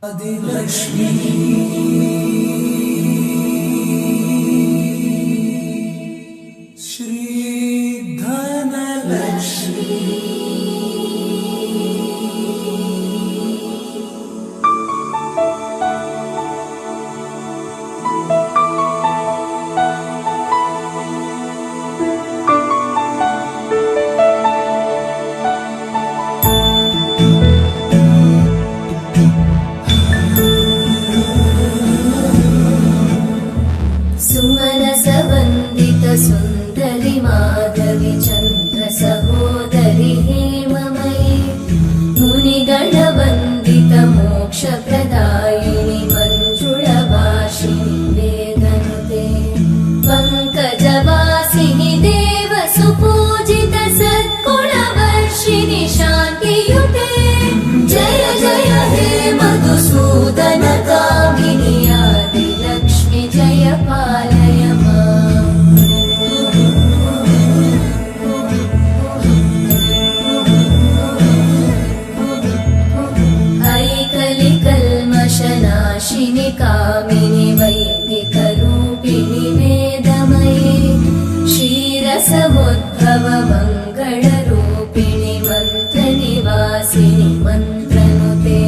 आदिलक्ष्मी श्री धनलक्ष्मी सुमनसवन्दित सुन्दरि माधवि चन्द्र सहोदरि हेममयि मुनिगणवन्दित मोक्षप्रदायिनि मञ्जुळभाषिणि वेदनुते पङ्कजवासिनि देव सुपूजित सद्गुणवर्षिणि शान्तियुते जय जय हे मधुसूदन कामिनि आदिलक्ष्मि जय पालय माम् ऐकलिकल्मषनाशिनि कामिनि वैदिकरूपिणि वेदमयि क्षीरसमुद्भव मङ्गलरूपिणि मन्त्रनिवासिनि मन्त्रनुते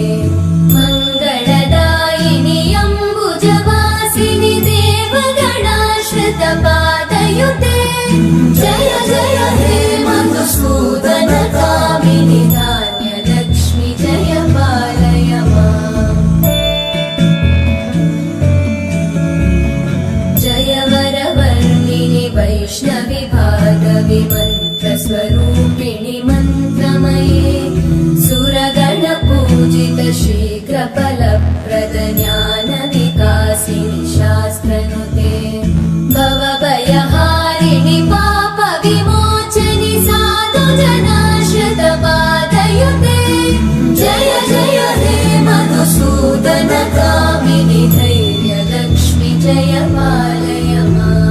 मङ्गलदायिनि अम्बुजवासिनि देवगणाश्रितपादयुते जय जय हे मधुसूदन कामिनि धान्यलक्ष्मि जय पालय माम् जय वरवर्णिनि वैष्णवि भार्गवि मन्त्रस्वरूपिणि मन्त्रमये सुरगणपूजित शीघ्रफलप्रद ज्ञानविकासिनि शास्त्रनुते भवभयहारिणि पापविमोचनि साधुजनाश्रितपादयुते जय जय हे मधुसूदन कामिनि धैर्यलक्ष्मि जय पालय माम्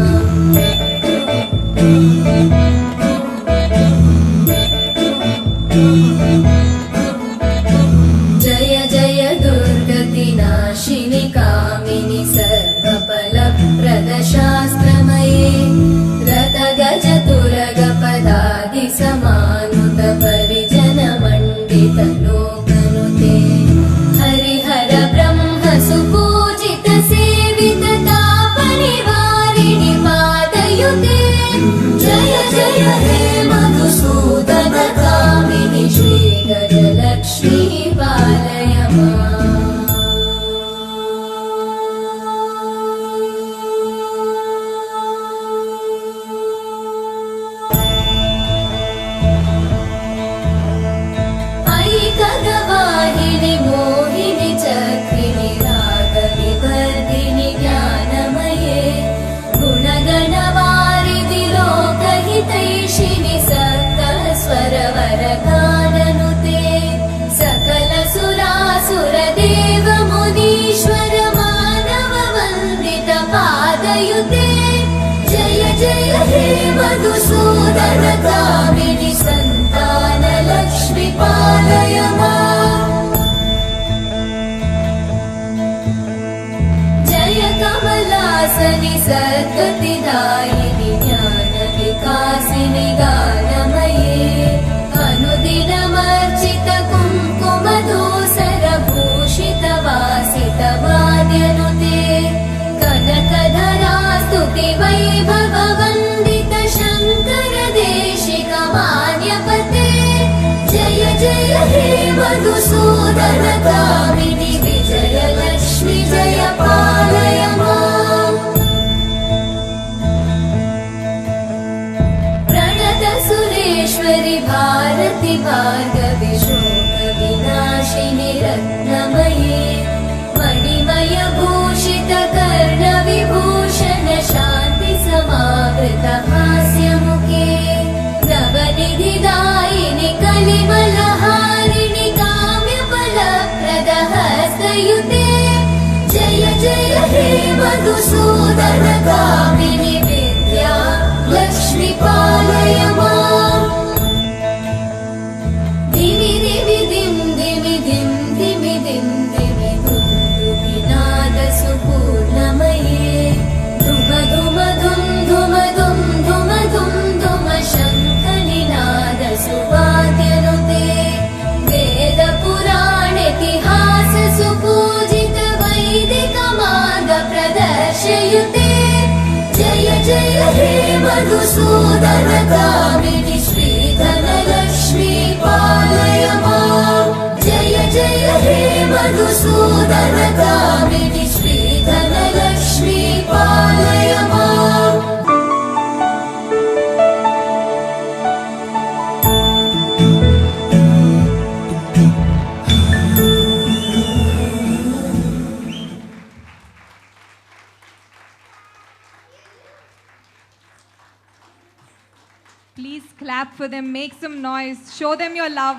जय जय दुर्गतिनाशिनि कामिनि सर्वफलप्रद शास्त्रमये रथगजतुरगपदादि समानुत परिजनमण्डित लोकनुते हरिहर ब्रह्म सुपूजित सेवित तापनिवारिणि पादयुते जय जय हे मधुसूदन कामिनि श्रीगजलक्ष्मी पालय माम् ऐकगवाहिनि मोहिनि चक्रिणि रागविवर्धिनि ज्ञानमये गुणगणवारिधि लोकहितैषिणि सकलस्वरवरगाननुते सकलसुरासुरदेव मुनीश्वर मानव वन्दित पादयुते जय जय हे मधुसूदन कामिनि सन्तानलक्ष्मि पालय माम् जय कमलासनि सद्गतिदायिनि ज्ञानविकासिनि गानमये अनुदिनमर्चित कुङ्कुमधूसरभूषित वासित वाद्यनुते कनकधरा स्तुति वैभव वन्दित शङ्कर देशिक मान्यपते जय जय हे मधुसूदन कामिनि विजयलक्ष्मि जय पालय माम् प्रणत सुरेश्वरि भारति भार्गवि शोकविनाशिनि रत्नमये मणिमय भूषित कर्णविभूषण शान्ति समावृत हास्यमुखे नवनिधिदायिनि कलिमलहारिणि काम्यफलप्रद हस्तयुते जय जय हे मधुसूदन कामिनि विद्या लक्ष्मि पालय माम् दिवि दिवि दिं दिवि दिं दिवि दिं दिवि मधुसूदनकामिनि श्रीधनलक्ष्मी पालय माम् जय जय हे मधुसूदनकामिनि श्रीधनलक्ष्मी पालय माम् Please clap for them, make some noise, show them your love.